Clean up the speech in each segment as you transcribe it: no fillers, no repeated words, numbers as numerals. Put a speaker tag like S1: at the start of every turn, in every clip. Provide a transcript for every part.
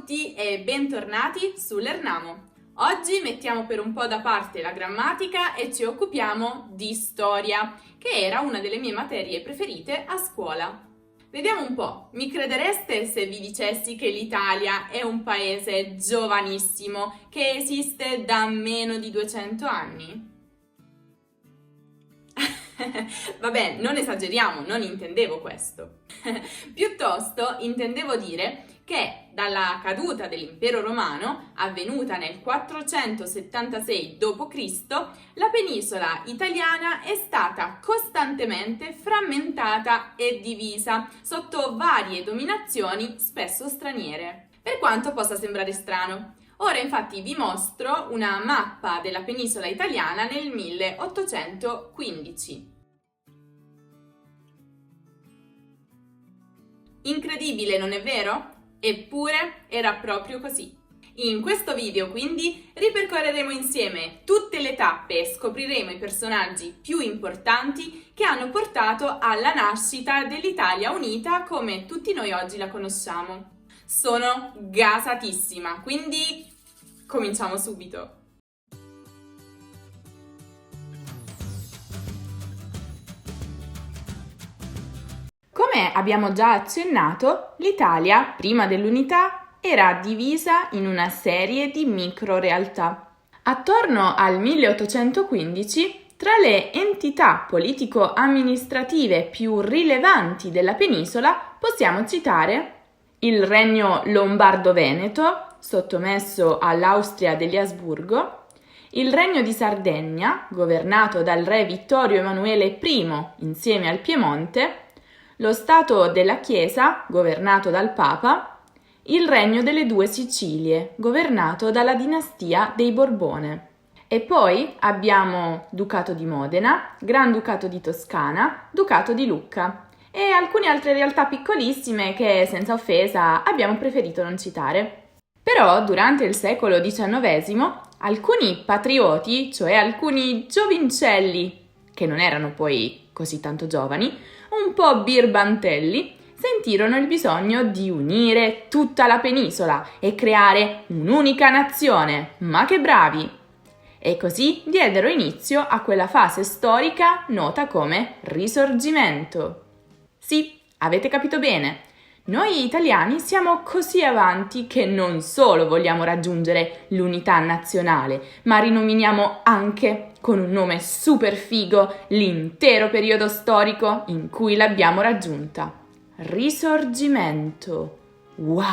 S1: tutti e bentornati su Lernamo. Oggi mettiamo per un po' da parte la grammatica e ci occupiamo di storia, che era una delle mie materie preferite a scuola. Vediamo un po', mi credereste se vi dicessi che l'Italia è un paese giovanissimo che esiste da meno di 200 anni? Vabbè, non esageriamo, non intendevo questo. Piuttosto intendevo dire che dalla caduta dell'impero romano, avvenuta nel 476 d.C., la penisola italiana è stata costantemente frammentata e divisa sotto varie dominazioni, spesso straniere. Per quanto possa sembrare strano. Ora infatti vi mostro una mappa della penisola italiana nel 1815. Incredibile, non è vero? Eppure era proprio così. In questo video quindi ripercorreremo insieme tutte le tappe e scopriremo i personaggi più importanti che hanno portato alla nascita dell'Italia unita come tutti noi oggi la conosciamo. Sono gasatissima, quindi cominciamo subito. Come abbiamo già accennato, l'Italia, prima dell'unità, era divisa in una serie di microrealtà. Attorno al 1815, tra le entità politico-amministrative più rilevanti della penisola, possiamo citare il Regno Lombardo-Veneto, sottomesso all'Austria degli Asburgo, il Regno di Sardegna, governato dal re Vittorio Emanuele I insieme al Piemonte, lo Stato della Chiesa, governato dal Papa, il Regno delle Due Sicilie, governato dalla dinastia dei Borbone. E poi abbiamo Ducato di Modena, Granducato di Toscana, Ducato di Lucca e alcune altre realtà piccolissime che, senza offesa, abbiamo preferito non citare. Però, durante il secolo XIX, alcuni patrioti, cioè alcuni giovincelli, che non erano poi così tanto giovani, un po' birbantelli, sentirono il bisogno di unire tutta la penisola e creare un'unica nazione. Ma che bravi! E così diedero inizio a quella fase storica nota come Risorgimento. Sì, avete capito bene. Noi italiani siamo così avanti che non solo vogliamo raggiungere l'unità nazionale, ma rinominiamo anche con un nome super figo l'intero periodo storico in cui l'abbiamo raggiunta. Risorgimento. Wow!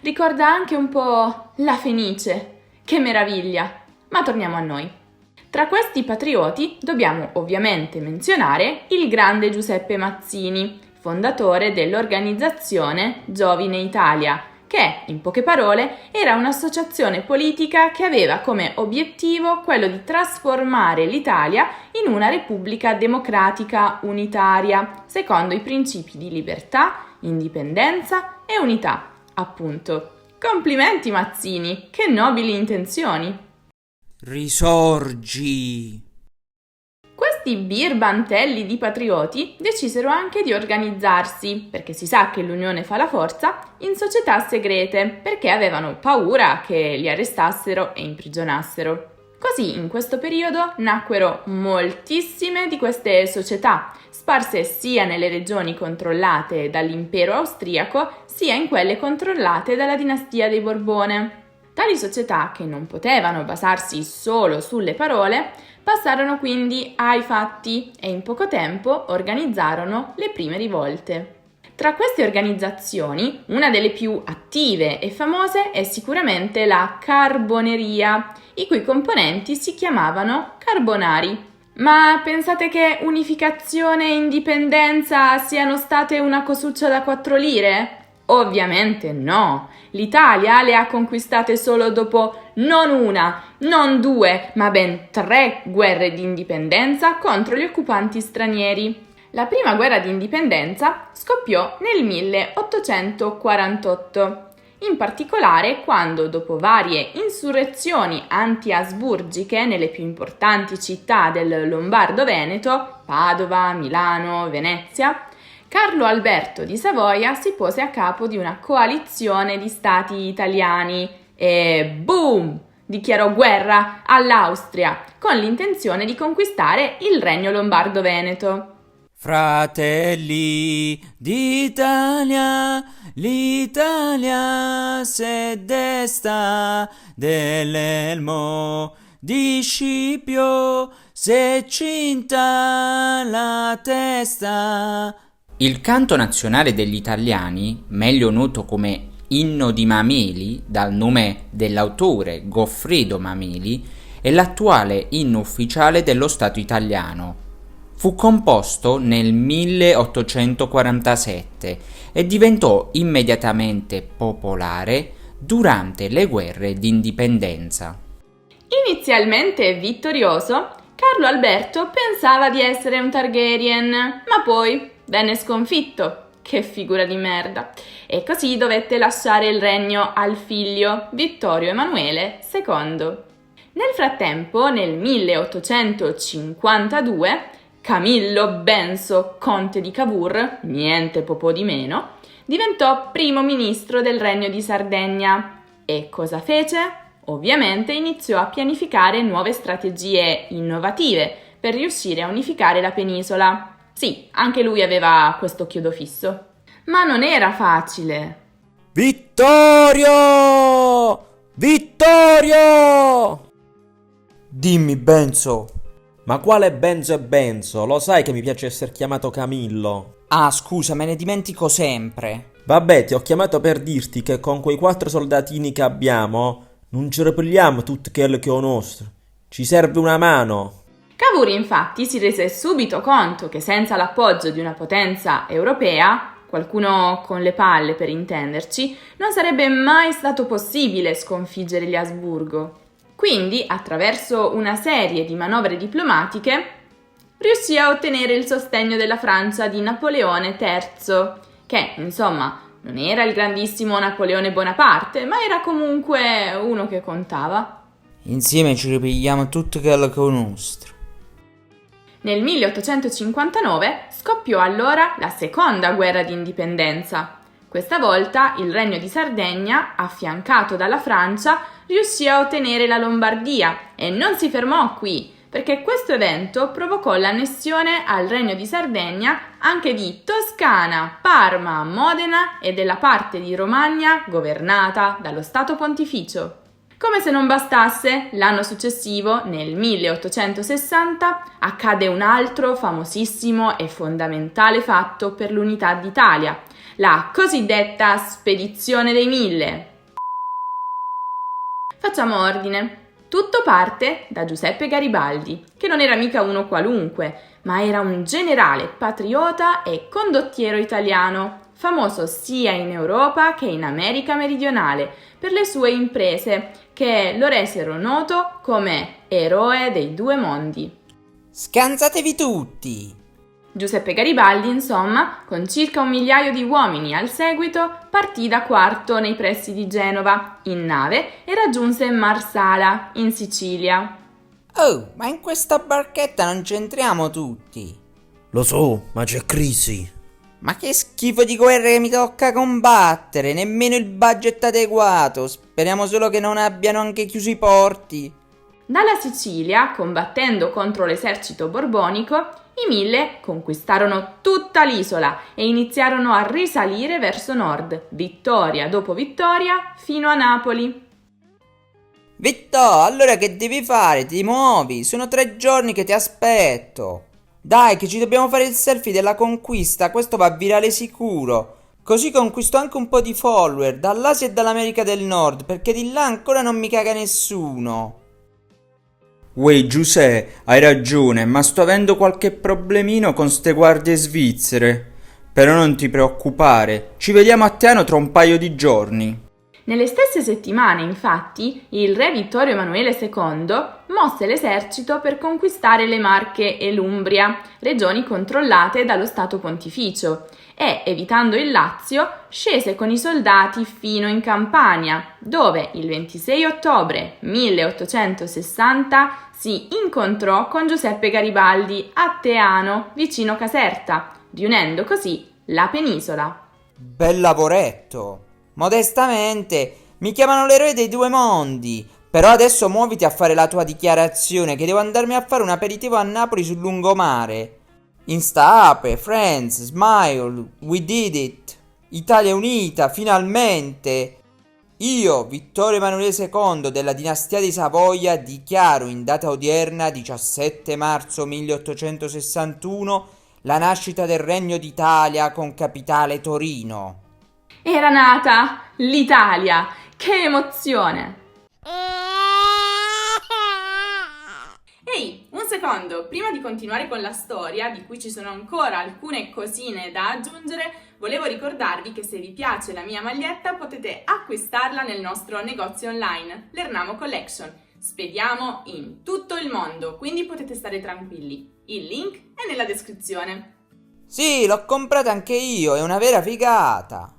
S1: Ricorda anche un po' la Fenice. Che meraviglia! Ma torniamo a noi. Tra questi patrioti dobbiamo ovviamente menzionare il grande Giuseppe Mazzini, fondatore dell'organizzazione Giovine Italia, che, in poche parole, era un'associazione politica che aveva come obiettivo quello di trasformare l'Italia in una repubblica democratica unitaria, secondo i principi di libertà, indipendenza e unità, appunto. Complimenti Mazzini, che nobili intenzioni!
S2: Risorgi!
S1: Questi birbantelli di patrioti decisero anche di organizzarsi, perché si sa che l'unione fa la forza, in società segrete, perché avevano paura che li arrestassero e imprigionassero. Così in questo periodo nacquero moltissime di queste società, sparse sia nelle regioni controllate dall'impero austriaco, sia in quelle controllate dalla dinastia dei Borbone. Tali società, che non potevano basarsi solo sulle parole, passarono quindi ai fatti e in poco tempo organizzarono le prime rivolte. Tra queste organizzazioni, una delle più attive e famose è sicuramente la Carboneria, i cui componenti si chiamavano Carbonari. Ma pensate che unificazione e indipendenza siano state una cosuccia da 4 lire? Ovviamente no! L'Italia le ha conquistate solo dopo non una, non 2, ma ben 3 guerre di indipendenza contro gli occupanti stranieri. La prima guerra di indipendenza scoppiò nel 1848, in particolare quando, dopo varie insurrezioni anti-asburgiche nelle più importanti città del Lombardo-Veneto, Padova, Milano, Venezia, Carlo Alberto di Savoia si pose a capo di una coalizione di stati italiani e boom! Dichiarò guerra all'Austria con l'intenzione di conquistare il Regno Lombardo-Veneto.
S2: Fratelli d'Italia, l'Italia s'è desta dell'elmo di Scipio, s'è cinta la testa. Il canto nazionale degli italiani, meglio noto come Inno di Mameli, dal nome dell'autore Goffredo Mameli, è l'attuale inno ufficiale dello Stato italiano. Fu composto nel 1847 e diventò immediatamente popolare durante le guerre d'indipendenza.
S1: Inizialmente vittorioso, Carlo Alberto pensava di essere un Targaryen, ma poi venne sconfitto. Che figura di merda! E così dovette lasciare il regno al figlio Vittorio Emanuele II. Nel frattempo, nel 1852, Camillo Benso, conte di Cavour, niente po' di meno, diventò primo ministro del Regno di Sardegna. E cosa fece? Ovviamente iniziò a pianificare nuove strategie innovative per riuscire a unificare la penisola. Sì, anche lui aveva questo chiodo fisso. Ma non era facile.
S2: Vittorio! Vittorio! Dimmi, Benzo. Ma quale Benzo e Benzo? Lo sai che mi piace essere chiamato Camillo.
S3: Ah, scusa, me ne dimentico sempre.
S2: Vabbè, ti ho chiamato per dirti che con quei 4 soldatini che abbiamo non ci repelliamo tutti quelli che ho nostro. Ci serve una mano.
S1: Cavour infatti si rese subito conto che senza l'appoggio di una potenza europea, qualcuno con le palle per intenderci, non sarebbe mai stato possibile sconfiggere gli Asburgo. Quindi, attraverso una serie di manovre diplomatiche, riuscì a ottenere il sostegno della Francia di Napoleone III, che, insomma, non era il grandissimo Napoleone Bonaparte, ma era comunque uno che contava.
S3: Insieme ci ripigliamo tutto quello che è nostro.
S1: Nel 1859 scoppiò allora la seconda guerra di indipendenza. Questa volta il Regno di Sardegna, affiancato dalla Francia, riuscì a ottenere la Lombardia e non si fermò qui, perché questo evento provocò l'annessione al Regno di Sardegna anche di Toscana, Parma, Modena e della parte di Romagna governata dallo Stato Pontificio. Come se non bastasse, l'anno successivo, nel 1860, accade un altro famosissimo e fondamentale fatto per l'unità d'Italia, la cosiddetta Spedizione dei Mille. Facciamo ordine. Tutto parte da Giuseppe Garibaldi, che non era mica uno qualunque, ma era un generale patriota e condottiero italiano, famoso sia in Europa che in America meridionale per le sue imprese, che lo resero noto come eroe dei due mondi.
S3: Scansatevi tutti!
S1: Giuseppe Garibaldi, insomma, con circa 1 migliaio di uomini al seguito, partì da Quarto nei pressi di Genova, in nave, e raggiunse Marsala, in Sicilia.
S3: Oh, ma in questa barchetta non c'entriamo tutti!
S2: Lo so, ma c'è crisi.
S3: Ma che schifo di guerra che mi tocca combattere! Nemmeno il budget adeguato! Speriamo solo che non abbiano anche chiuso i porti!
S1: Dalla Sicilia, combattendo contro l'esercito borbonico, i Mille conquistarono tutta l'isola e iniziarono a risalire verso nord, vittoria dopo vittoria, fino a Napoli.
S3: Vittorio, allora che devi fare? Ti muovi! Sono 3 giorni che ti aspetto! Dai, che ci dobbiamo fare il selfie della conquista, questo va virale sicuro! Così conquisto anche un po' di follower dall'Asia e dall'America del Nord, perché di là ancora non mi caga nessuno!
S2: Uè Giuseppe, hai ragione, ma sto avendo qualche problemino con ste guardie svizzere. Però non ti preoccupare, ci vediamo a Teano tra un paio di giorni.
S1: Nelle stesse settimane, infatti, il re Vittorio Emanuele II mosse l'esercito per conquistare le Marche e l'Umbria, regioni controllate dallo Stato Pontificio, e, evitando il Lazio, scese con i soldati fino in Campania, dove il 26 ottobre 1860 si incontrò con Giuseppe Garibaldi a Teano, vicino Caserta, riunendo così la penisola.
S3: Bel lavoretto. Modestamente, mi chiamano l'eroe dei due mondi. Però adesso muoviti a fare la tua dichiarazione, che devo andarmi a fare un aperitivo a Napoli sul lungomare. Instaape, Friends, Smile, We Did It. Italia unita, finalmente. Io, Vittorio Emanuele II della dinastia di Savoia, dichiaro in data odierna, 17 marzo 1861, la nascita del Regno d'Italia con capitale Torino.
S1: Era nata l'Italia! Che emozione! Ehi, un secondo, prima di continuare con la storia, di cui ci sono ancora alcune cosine da aggiungere, volevo ricordarvi che se vi piace la mia maglietta potete acquistarla nel nostro negozio online, l'Ernamo Collection. Spediamo in tutto il mondo, quindi potete stare tranquilli. Il link è nella descrizione.
S3: Sì, l'ho comprata anche io, è una vera figata.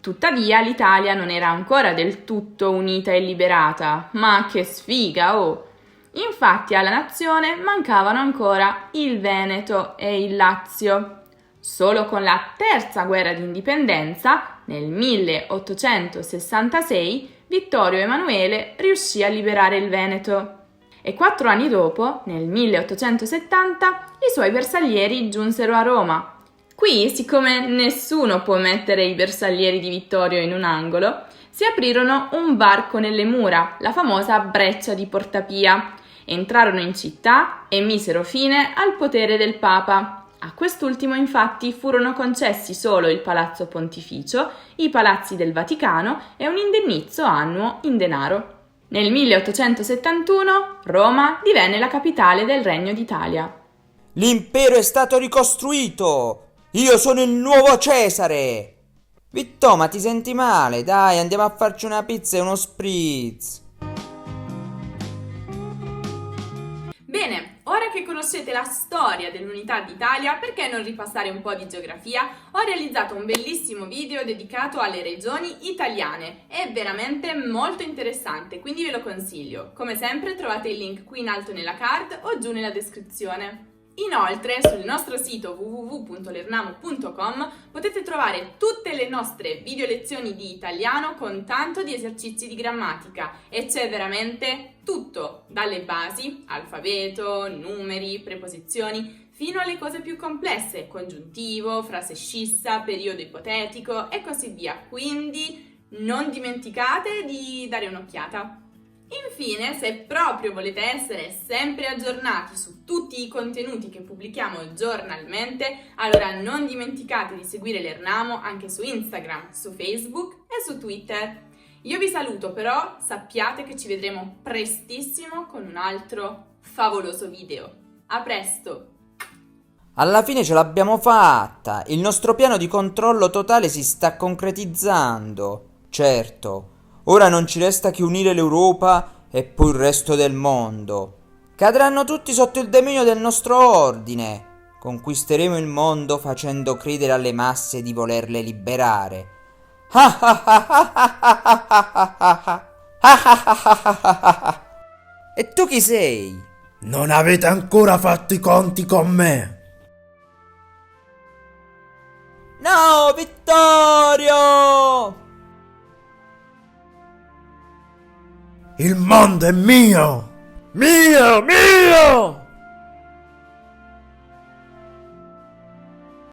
S1: Tuttavia l'Italia non era ancora del tutto unita e liberata, ma che sfiga, oh! Infatti alla nazione mancavano ancora il Veneto e il Lazio. Solo con la terza guerra d'indipendenza, nel 1866, Vittorio Emanuele riuscì a liberare il Veneto. E 4 anni dopo, nel 1870, i suoi bersaglieri giunsero a Roma. Qui, siccome nessuno può mettere i bersaglieri di Vittorio in un angolo, si aprirono un varco nelle mura, la famosa breccia di Porta Pia. Entrarono in città e misero fine al potere del Papa. A quest'ultimo infatti furono concessi solo il Palazzo Pontificio, i palazzi del Vaticano e un indennizzo annuo in denaro. Nel 1871 Roma divenne la capitale del Regno d'Italia.
S3: L'impero è stato ricostruito! Io sono il nuovo Cesare! Vitto, ma ti senti male? Dai, andiamo a farci una pizza e uno spritz.
S1: Bene, ora che conoscete la storia dell'unità d'Italia, perché non ripassare un po' di geografia? Ho realizzato un bellissimo video dedicato alle regioni italiane. È veramente molto interessante, quindi ve lo consiglio. Come sempre trovate il link qui in alto nella card o giù nella descrizione. Inoltre, sul nostro sito www.lernamo.com potete trovare tutte le nostre video lezioni di italiano con tanto di esercizi di grammatica e c'è veramente tutto, dalle basi, alfabeto, numeri, preposizioni, fino alle cose più complesse, congiuntivo, frase scissa, periodo ipotetico e così via. Quindi non dimenticate di dare un'occhiata. Infine, se proprio volete essere sempre aggiornati su tutti i contenuti che pubblichiamo giornalmente, allora non dimenticate di seguire l'Ernamo anche su Instagram, su Facebook e su Twitter. Io vi saluto, però sappiate che ci vedremo prestissimo con un altro favoloso video. A presto!
S3: Alla fine ce l'abbiamo fatta! Il nostro piano di controllo totale si sta concretizzando. Certo. Ora non ci resta che unire l'Europa e poi il resto del mondo. Cadranno tutti sotto il dominio del nostro ordine. Conquisteremo il mondo facendo credere alle masse di volerle liberare. E tu chi sei?
S4: Non avete ancora fatto i conti con me.
S3: No, Vittorio!
S4: Il mondo è mio! Mio! Mio!